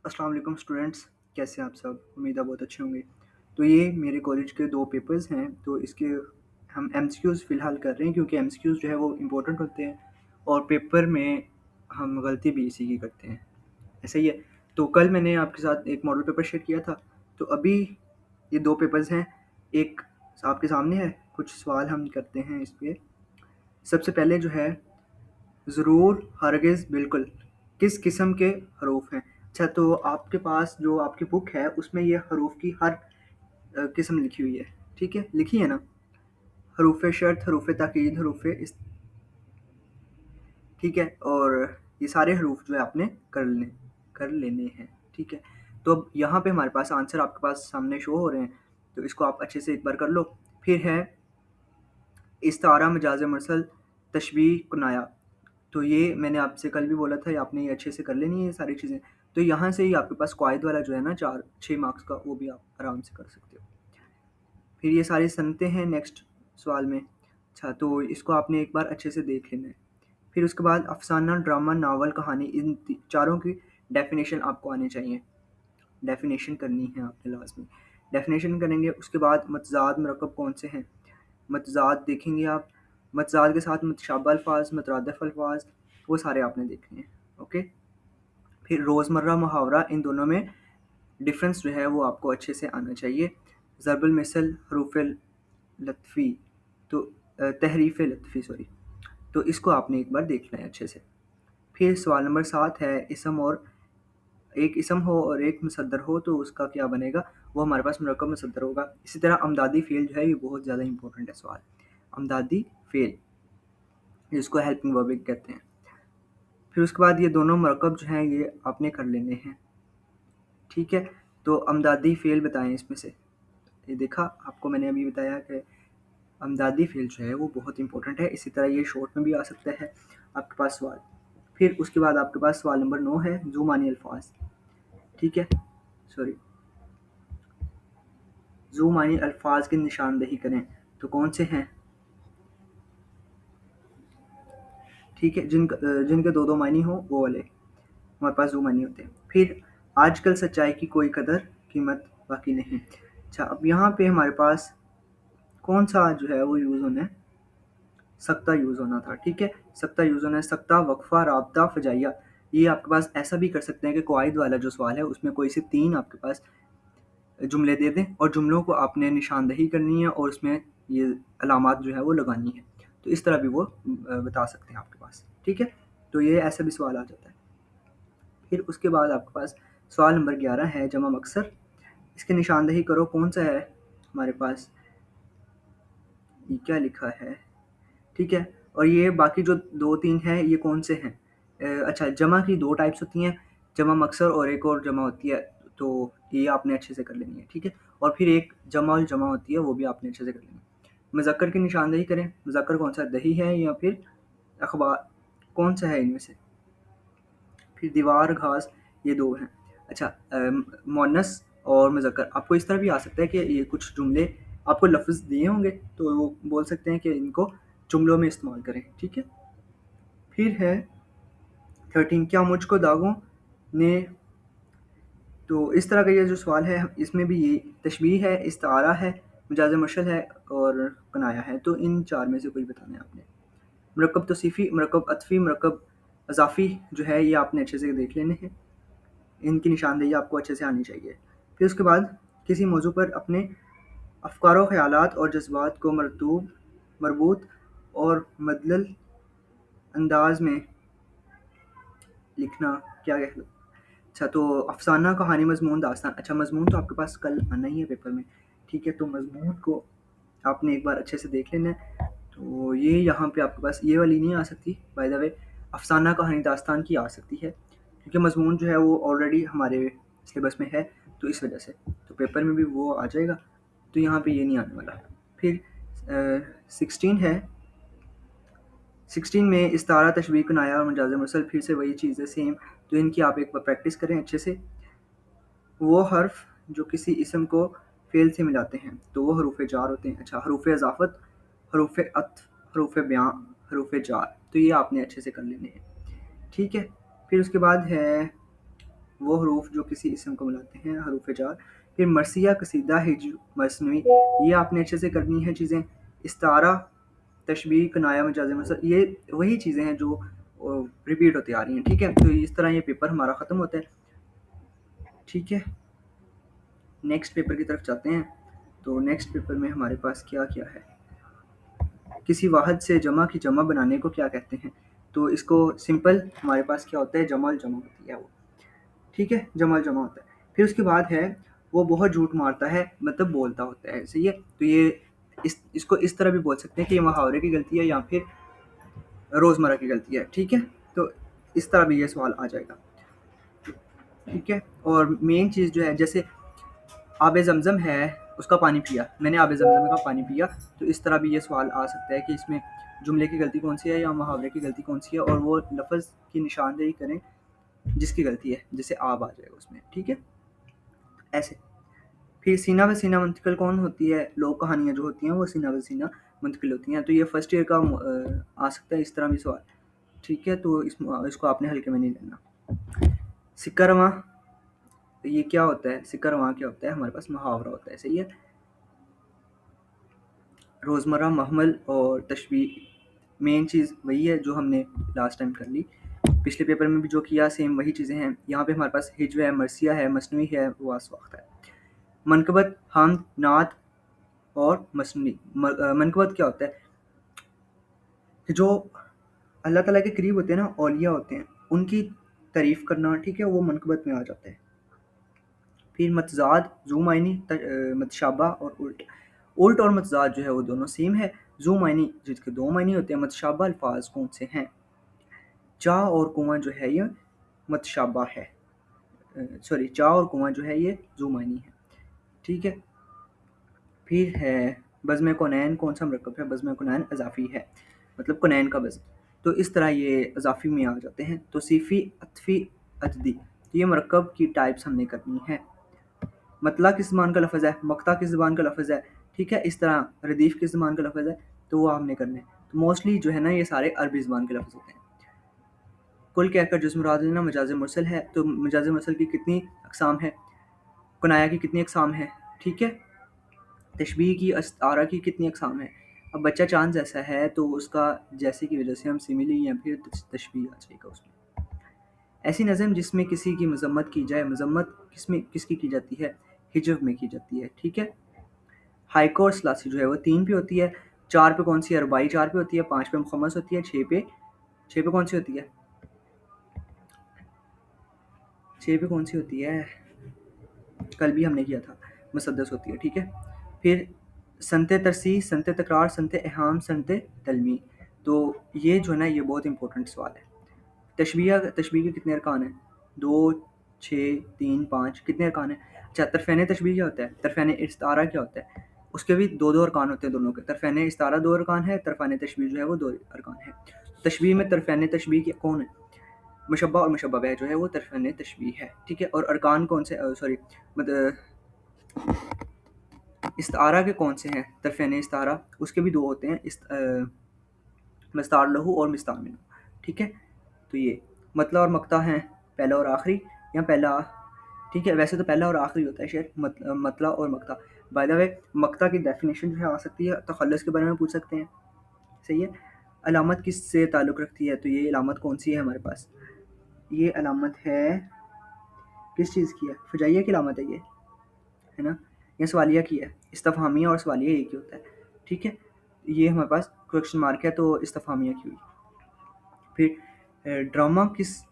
अस्सलाम वालेकुम स्टूडेंट्स, कैसे हैं आप सब? उम्मीद है बहुत अच्छे होंगे। तो ये मेरे कॉलेज के 2 पेपर्स हैं, तो इसके हम एमसीक्यूज़ फ़िलहाल कर रहे हैं क्योंकि एमसीक्यूज़ जो है वो इम्पोर्टेंट होते हैं और पेपर में हम गलती भी इसी की करते हैं। ऐसा ही है। तो कल मैंने आपके साथ एक मॉडल पेपर शेयर किया था, तो अभी ये 2 पेपर्स हैं, एक आपके सामने है, कुछ सवाल हम करते हैं इस पे। सबसे पहले जो है ज़रूर, हरगिज़, बिल्कुल, किस किस्म के हरूफ हैं? अच्छा, तो आपके पास जो आपकी बुक है उसमें ये हरूफ की हर किस्म लिखी हुई है, ठीक है? लिखी है ना? हरूफ शर्त, हरूफ ताकीद, हरूफ इस, ठीक है? और ये सारे हरूफ जो है आपने कर लेने हैं, ठीक है? तो अब यहाँ पे हमारे पास आंसर आपके पास सामने शो हो रहे हैं, तो इसको आप अच्छे से एक बार कर लो। फिर है इस्तारा, मजाज मुरसल, तशबीह, कुनाया। तो ये मैंने आपसे कल भी बोला था, ये आपने ये अच्छे से कर लेनी है ये सारी चीज़ें। तो यहाँ से ही आपके पास क्वाइद वाला जो है ना 4-6 मार्क्स का, वो भी आप आराम से कर सकते हो। फिर ये सारी सनतें हैं नेक्स्ट सवाल में। अच्छा, तो इसको आपने एक बार अच्छे से देख लेना है। फिर उसके बाद अफ़साना, ड्रामा, नावल, कहानी, इन चारों की डेफिनेशन आपको आनी चाहिए। डेफिनेशन करनी है आपने लाजमी। डेफिनेशन करेंगे, उसके बाद मतज़ाद मरकब कौन से हैं, मतज़ाद देखेंगे आप। मतज़ाद के साथ मुतशाबह अल्फ़ाज़, मुतरादिफ़ अल्फ़ाज़, वो सारे आपने देखने हैं। ओके। फिर रोज़मर्रा मुहावरा, इन दोनों में डिफरेंस जो है वो आपको अच्छे से आना चाहिए। ज़रबुल मिसल, हरूफ लत्फ़ी, तो तहरीफ लत्फ़ी, सॉरी, तो इसको आपने एक बार देखना है अच्छे से। फिर सवाल नंबर 7 है इसम, और एक इसम हो और एक मुसद्दर हो तो उसका क्या बनेगा, वो हमारे पास मुरक्कब मुसद्दर होगा। इसी तरह अमदादी फ़ेल जो है ये बहुत ज़्यादा इंपॉर्टेंट है सवाल। अमदादी फ़ेल, जिसको हेल्पिंग वर्ब भी कहते हैं। फिर उसके बाद ये दोनों मरकब जो हैं ये आपने कर लेने हैं, ठीक है? तो अमदादी फ़ेल बताएं इसमें से। ये देखा, आपको मैंने अभी बताया कि अमदादी फ़ेल जो है वो बहुत इंपॉर्टेंट है। इसी तरह ये शॉर्ट में भी आ सकता है आपके पास सवाल। फिर उसके बाद आपके पास सवाल नंबर 9 है ज़ू मानी अल्फाज, ठीक है? सॉरी, ज़ू मानी अल्फाज की निशानदही करें, तो कौन से हैं? ठीक है, जिनके दो दो मानी हो वो वाले हमारे पास ज़ू मानी होते हैं। फिर आजकल सच्चाई की कोई कदर कीमत बाकी नहीं। अच्छा, अब यहाँ पे हमारे पास कौन सा जो है वो यूज़ होना है, सख्ता यूज़ होना था, ठीक है? सख्ता यूज़ होना है, सख्ता, वक्फ़ा, राब्ता, फ़जाइया। ये आपके पास ऐसा भी कर सकते हैं कि क़वाइद वाला जो सवाल है उसमें कोई से 3 आपके पास जुमले दे दें और जुमलों को आपने निशानदही करनी है और उसमें ये अलामात जो है वो लगानी है। तो इस तरह भी वो बता सकते हैं आपके पास, ठीक है? तो ये ऐसा भी सवाल आ जाता है। फिर उसके बाद आपके पास सवाल नंबर 11 है जमा अक्सर। इसकी निशानदही करो, कौन सा है हमारे पास, ये क्या लिखा है, ठीक है? और ये बाकी जो 2-3 हैं ये कौन से हैं? अच्छा, जमा की 2 टाइप्स होती हैं, जमा मक्सर और एक और जमा होती है, तो ये आपने अच्छे से कर लेनी है, ठीक है? और फिर एक जमा उल जमा होती है, वो भी आपने अच्छे से कर लेनी है। मुज़क्कर की निशानदही करें, मुज़क्कर कौन सा, दही है या फिर अखबार, कौन सा है इनमें से? फिर दीवार, घास, ये 2 हैं। अच्छा, मुअन्नस और मुज़क्कर आपको इस तरह भी आ सकता है कि ये कुछ जुमले आपको लफ्ज़ दिए होंगे तो वो बोल सकते हैं कि इनको जुमलों में इस्तेमाल करें, ठीक है? फिर है 13, क्या मुझको दागों ने, तो इस तरह का ये जो सवाल है इसमें भी ये तशबीह है, इस्तारा है, मजाज मशल है और कनाया है। तो इन 4 में से कोई बताना है आपने। मरकब तौसीफ़ी, मरकब अतफ़ी, मरकब अज़ाफ़ी जो है ये आपने अच्छे से देख लेने हैं। इनकी निशानदेही आपको अच्छे से आनी चाहिए। फिर उसके बाद किसी मौजू पर अपने अफ़कार व ख़यालात और जज़्बात को मरबूत और मदलल अंदाज़ में लिखना क्या कहलाता है? अच्छा, तो अफ़साना, कहानी, मज़मून, दास्तान। अच्छा, मज़मून तो आपके पास कल आना ही है पेपर में, ठीक है? तो मज़मून को आपने एक बार अच्छे से देख लेना है। तो ये यहाँ पे आपके पास ये वाली नहीं आ सकती, बाय द वे अफ़साना, कहानी, दास्तान की आ सकती है क्योंकि मज़मून जो है वो ऑलरेडी हमारे सिलेबस में है, तो इस वजह से तो पेपर में भी वो आ जाएगा, तो यहाँ पे ये नहीं आने वाला। फिर 16 है, 16 में इस्तारा, तशबीह, कुनाया और मजाज मुरसल, फिर से वही चीज़ है सेम, तो इनकी आप एक बार प्रैक्टिस करें अच्छे से। वो हर्फ जो किसी इसम को फ़ेल से मिलाते हैं तो वो हरूफ जार होते हैं। अच्छा, हरूफ इज़ाफ़त, हरूफ अत्फ़, हरूफ बयां, हरूफ जार, तो ये आपने अच्छे से कर लेने हैं, ठीक है? फिर उसके बाद है वो हरूफ जो किसी इसम को मिलाते हैं, हरूफ जार। फिर मरसिया, कसीदा, हिज, मसनवी, ये आपने अच्छे से करनी है चीज़ें। इस्तारा, तशबीह, कनाया, मजाज मुरसल, ये वही चीज़ें हैं जो रिपीट होती आ रही हैं। ठीक है, तो इस तरह ये पेपर हमारा ख़त्म होता है। ठीक है, नेक्स्ट पेपर की तरफ जाते हैं। तो नेक्स्ट पेपर में हमारे पास क्या क्या है। किसी वाहद से जमा की जमा बनाने को क्या कहते हैं? तो इसको सिंपल हमारे पास क्या होता है, जमल जमा होती है वो। ठीक है, जमल जमा होता है। फिर उसके बाद है वो बहुत झूठ मारता है, मतलब बोलता होता है। सही है, तो ये इसको इस तरह भी बोल सकते हैं कि ये मुहावरे की गलती है या फिर रोज़मर्रा की गलती है। ठीक है, तो इस तरह भी ये सवाल आ जाएगा। ठीक है, और मेन चीज़ जो है, जैसे आब ज़मज़म है, उसका पानी पिया, मैंने आब ज़मज़म का पानी पिया, तो इस तरह भी ये सवाल आ सकता है कि इसमें जुमले की गलती कौन सी है या मुहावरे की गलती कौन सी है, और वो लफ्ज़ की निशानदेही करें जिसकी गलती है, जैसे आब आ जाएगा उसमें। ठीक है, ऐसे। फिर सीना ब सीना मुंतकिल कौन होती है? लोक कहानियाँ जो होती हैं वो सीना ब सीना मुंतकिल होती हैं। तो ये फर्स्ट ईयर का आ सकता है इस तरह भी सवाल। ठीक है, तो इसको आपने हल्के में नहीं लेना। सिक्का रवां, ये क्या होता है? सिक्का रवां क्या होता है? हमारे पास मुहावरा होता है। सही है, रोज़मर्रा, महमल और तशबीह, मेन चीज़ वही है जो हमने लास्ट टाइम कर ली। पिछले पेपर में भी जो किया सेम वही चीज़ें हैं। यहाँ पे हमारे पास हिज्व है, मरसिया है, मसनवी है, वास्वक्त है। मनकबत, हामद, नात और मसनवी। मनकबत क्या होता है? कि जो अल्लाह ताला के करीब होते हैं ना, औलिया होते हैं, उनकी तारीफ़ करना, ठीक है, वो मनकबत में आ जाता है। फिर मतज़ाद, ज़ू मायनी, मतशाबा और उल्ट। उल्ट और मतज़ाद जो है वो दोनों सेम है। ज़ू मायनी जिसके दो मायने होते हैं। मतशाबा अल्फाज कौन से हैं? चा और कुआं जो है ये मतशाबा है, सॉरी, चा और कुआं जो है ये ज़ू मायनी है। ठीक है, फिर है बज़्म कौनैन कौन सा मरकब है? बज़्म कौनैन अज़ाफ़ी है, मतलब कौनैन का बज़्म। तो इस तरह ये अज़ाफ़ी में आ जाते हैं। तौसीफ़ी, अत्फ़ी, अददी, तो ये मरकब की टाइप्स हमने करनी है। मतला किस ज़बान का लफ्ज़ है? मक्ता किस ज़बान का लफ्ज़ है? ठीक है, इस तरह रदीफ़ किस ज़बान का लफ्ज़ है, तो वो हमने करने हैं। तो मोस्टली जो है ना, ये सारे अरबी ज़बान के लफ्ज़ होते हैं। कुल कहकर जिस मुराद लेना मजाज मुरसल है, तो मजाज मुरसल की कितनी अक़साम है? कुनाया की कितनी अक़साम है? ठीक है, तशबीह की, इस्तारा की कितनी अक़साम है? अब बच्चा चाँद जैसा है तो उसका जैसे की वजह से हम सिमिली या फिर तशबीह आ जाएगा उसमें। ऐसी नज़म जिसमें किसी की मज़म्मत की जाए, मज़म्मत किसमें किसकी की जाती है? हिजव में की जाती है। ठीक है, हाइको और सलासी जो है वो 3 पे होती है। 4 पे कौन सी है? रुबाई 4 पे होती है। 5 पे मुखम्मस होती है। 6 पे कौन सी होती है? 6 पे कौन सी होती है? कल भी हमने किया था, मुसद्दस होती है। ठीक है, फिर संते तरसी, संते तकरार, संते एहाम, संते तलमी। तो ये जो है ना, ये बहुत इंपॉर्टेंट सवाल है। तशबीह के कितने अरकान हैं? 2, 6, 3, 5, कितने अरकान हैं? अच्छा, तरफ़ैन तशबीह क्या होता है? तरफ़ैन इस्तारा क्या होता है? उसके भी दो दो अरकान होते हैं दोनों के। तरफ़ैन इस्तारा 2 अरकान है, तरफ़ान तशबीह जो है वो 2 अरकान है। तशबीह में तरफ़ैन तशबीह के कौन है? मुशब्बा और मुशब्बा बिह जो है वो तरफ़ैन तशबीह है। ठीक है, और अरकान कौन से, सॉरी, मतलब इस्तारा के कौन से हैं? तरफ़ैन इस्तारा, उसके भी 2 होते हैं, मिस्तार लहू और मिस्तार मिनू। ठीक है, तो ये मतला और मक्ता हैं, पहला और आखिरी, या पहला। ठीक है, वैसे तो पहला और आखिरी होता है शेर, मतला और मक्ता। बाय द वे, मक्ता की डेफिनेशन जो है आ सकती है, तखल्लुस के बारे में पूछ सकते हैं। सही है, अलामत किस से ताल्लुक़ रखती है? तो ये अलामत कौन सी है हमारे पास? ये अलामत है किस चीज़ की है? फजाइया की अलामत है ये, है ना, या सवालिया की है? इस्तफ़हामिया और सवालिया एक ही होता है। ठीक है, ये हमारे पास क्वेश्चन मार्क है, तो इस्तफ़हामिया की हुई। फिर ड्रामा किस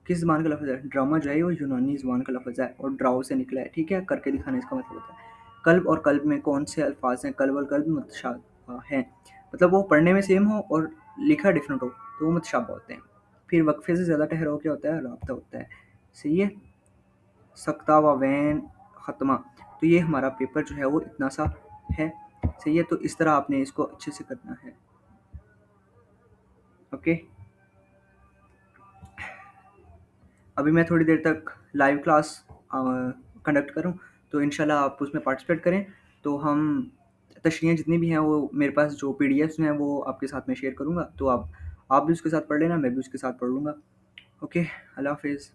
ज़बान का लफ्ज़ है? ड्रामा जो है वो यूनानी ज़बान का लफ्ज़ है और ड्राओ से निकला है। ठीक है, करके दिखाना इसका मतलब होता है। कल्ब और कल्ब में कौन से अल्फाज हैं? कल्ब और कल्ब मुतशाबह हैं, मतलब वो पढ़ने में सेम हो और लिखा डिफरेंट हो तो वो मुतशाबह होते हैं। फिर वक्फे से ज़्यादा ठहराव क्या होता है? राब्ता होता है। सही है, सक्ता व वैन ख़त्मा। तो ये हमारा पेपर जो है वो इतना सा है। सही है, तो इस तरह आपने इसको अच्छे से करना है। ओके, अभी मैं थोड़ी देर तक लाइव क्लास कंडक्ट करूं, तो इंशाल्लाह आप उसमें पार्टिसिपेट करें। तो हम तशरीहें जितनी भी हैं वो मेरे पास जो पीडीएफ्स हैं वो आपके साथ में शेयर करूंगा, तो आप भी उसके साथ पढ़ लेना, मैं भी उसके साथ पढ़ लूँगा। ओके, अल्लाह हाफिज़।